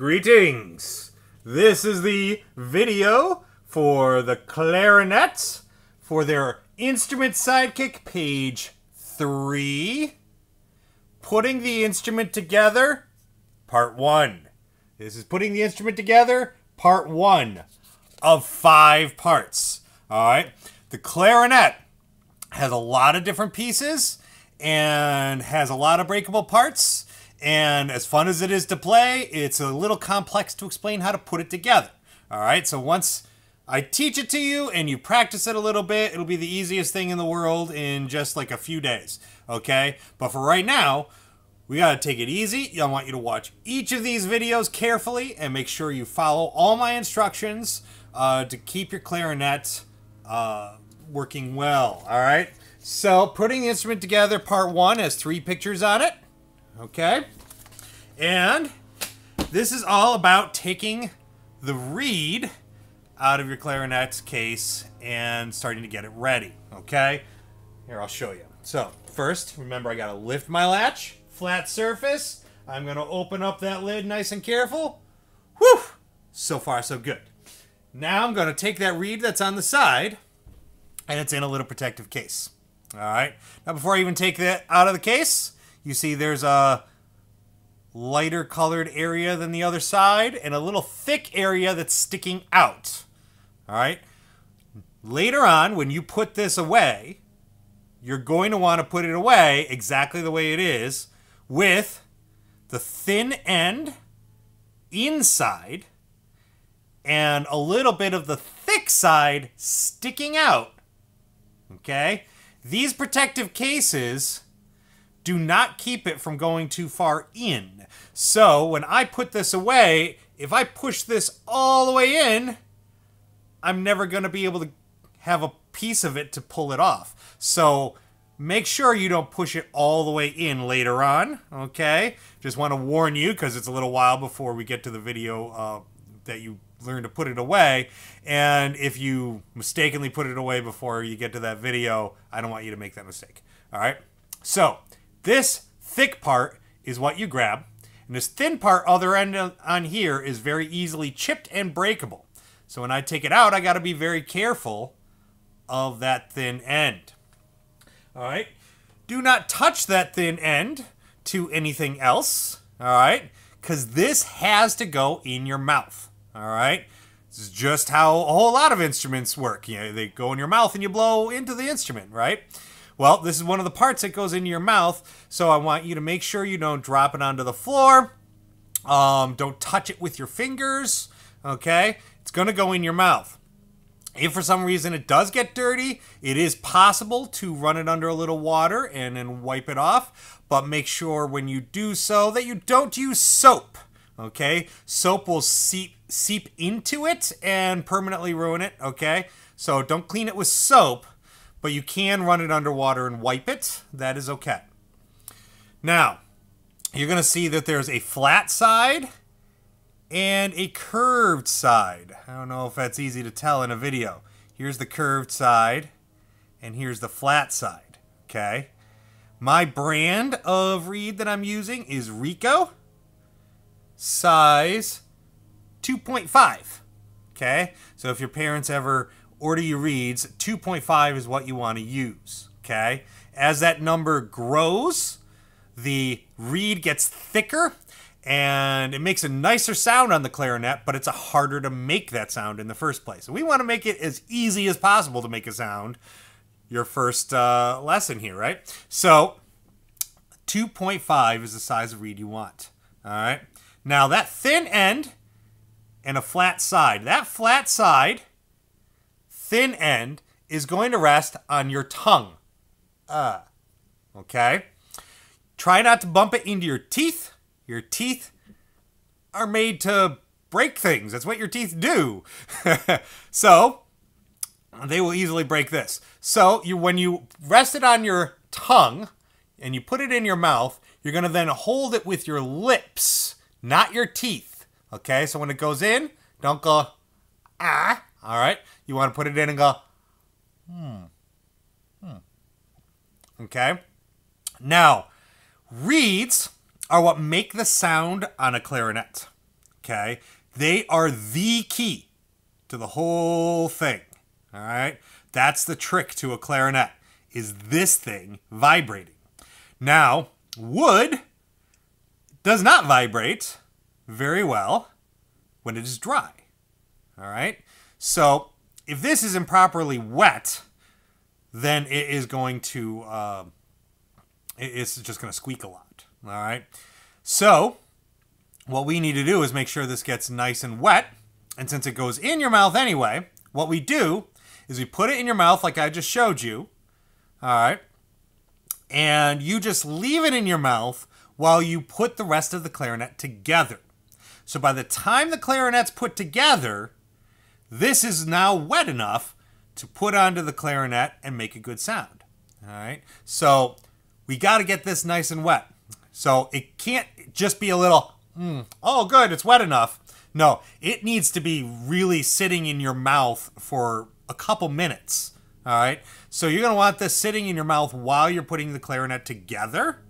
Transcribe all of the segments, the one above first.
Greetings! This is the video for the Clarinet for their Instrument Sidekick page 3. Putting the instrument together, part 1. This is putting the instrument together, part 1 of 5 parts. Alright, the clarinet has a lot of different pieces and has a lot of breakable parts. And as fun as it is to play, it's a little complex to explain how to put it together. All right, so once I teach it to you and you practice it a little bit, it'll be the easiest thing in the world in just like a few days, okay? But for right now, we gotta take it easy. I want you to watch each of these videos carefully and make sure you follow all my instructions to keep your clarinet working well, all right? So putting the instrument together, part 1 has 3 pictures on it. Okay, and this is all about taking the reed out of your clarinet's case and starting to get it ready, okay? Here, I'll show you. So, first, remember I gotta lift my latch, flat surface. I'm gonna open up that lid nice and careful. Whew! So far, so good. Now I'm gonna take that reed that's on the side, and it's in a little protective case. All right, now before I even take that out of the case, you see there's a lighter colored area than the other side and a little thick area that's sticking out. All right. Later on, when you put this away, you're going to want to put it away exactly the way it is, with the thin end inside and a little bit of the thick side sticking out. Okay? These protective cases do not keep it from going too far in. So when I put this away, if I push this all the way in, I'm never going to be able to have a piece of it to pull it off. So make sure you don't push it all the way in later on, okay? Just want to warn you because it's a little while before we get to the video that you learn to put it away. And if you mistakenly put it away before you get to that video, I don't want you to make that mistake. All right? So this thick part is what you grab, and this thin part, other end on here, is very easily chipped and breakable. So when I take it out, I got to be very careful of that thin end. All right, do not touch that thin end to anything else. All right, because this has to go in your mouth. All right, this is just how a whole lot of instruments work. You know, they go in your mouth and you blow into the instrument, right? Well, this is one of the parts that goes into your mouth, so I want you to make sure you don't drop it onto the floor. Don't touch it with your fingers, okay? It's going to go in your mouth. If for some reason it does get dirty, it is possible to run it under a little water and then wipe it off, but make sure when you do so that you don't use soap, okay? Soap will seep into it and permanently ruin it, okay? So don't clean it with soap, but you can run it underwater and wipe it. That is okay. Now, you're going to see that there's a flat side and a curved side. I don't know if that's easy to tell in a video. Here's the curved side, and here's the flat side, okay? My brand of reed that I'm using is Rico, size 2.5, okay? So if your parents ever order you reeds, 2.5 is what you want to use, okay? As that number grows, the reed gets thicker, and it makes a nicer sound on the clarinet, but it's harder to make that sound in the first place. So we want to make it as easy as possible to make a sound your first lesson here, right? So 2.5 is the size of reed you want, all right? Now that thin end and a flat side, that flat side thin end is going to rest on your tongue. Okay? Try not to bump it into your teeth. Your teeth are made to break things. That's what your teeth do. So, they will easily break this. So, when you rest it on your tongue and you put it in your mouth, you're going to then hold it with your lips, not your teeth. Okay? So, when it goes in, don't go, ah. All right? You want to put it in and go, Okay? Now, reeds are what make the sound on a clarinet. Okay? They are the key to the whole thing. All right? That's the trick to a clarinet, is this thing vibrating. Now, wood does not vibrate very well when it is dry. All right? So, if this is improperly wet, then it is going to, it's just going to squeak a lot. All right? So, what we need to do is make sure this gets nice and wet. And since it goes in your mouth anyway, what we do is we put it in your mouth like I just showed you. All right? And you just leave it in your mouth while you put the rest of the clarinet together. So by the time the clarinet's put together, this is now wet enough to put onto the clarinet and make a good sound. All right? So we got to get this nice and wet. So it can't just be a little, oh, good, it's wet enough. No, it needs to be really sitting in your mouth for a couple minutes. All right? So you're going to want this sitting in your mouth while you're putting the clarinet together.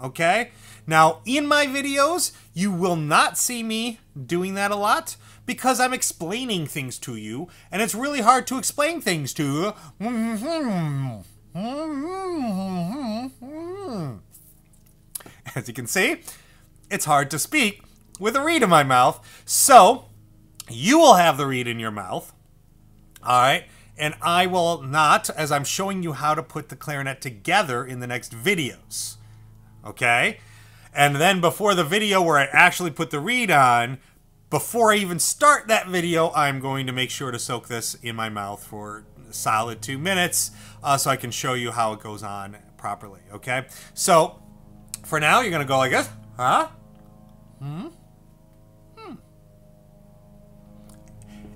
Okay? Now, in my videos, you will not see me doing that a lot because I'm explaining things to you, and it's really hard to explain things to you. As you can see, it's hard to speak with a reed in my mouth. So, you will have the reed in your mouth. All right? And I will not, as I'm showing you how to put the clarinet together in the next videos. Okay? And then before the video where I actually put the reed on, before I even start that video, I'm going to make sure to soak this in my mouth for a solid 2 minutes so I can show you how it goes on properly. Okay? So, for now, you're going to go like this. Huh?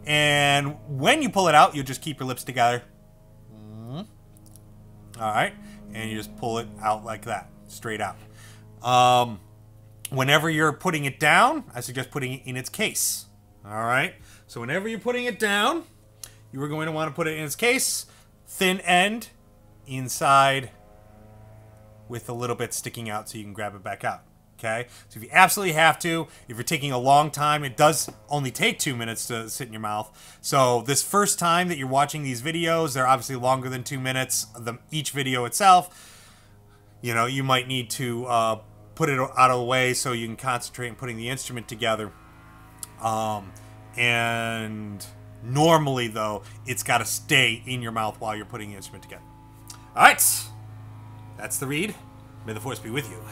And when you pull it out, you just keep your lips together. All right? And you just pull it out like that, straight out. Whenever you're putting it down, I suggest putting it in its case. All right? So whenever you're putting it down, you are going to want to put it in its case, thin end inside with a little bit sticking out so you can grab it back out. Okay? So if you absolutely have to, if you're taking a long time, it does only take 2 minutes to sit in your mouth. So this first time that you're watching these videos, they're obviously longer than 2 minutes, each video itself. You know, you might need to put it out of the way so you can concentrate on putting the instrument together. And normally, though, it's got to stay in your mouth while you're putting the instrument together. All right. That's the reed. May the force be with you.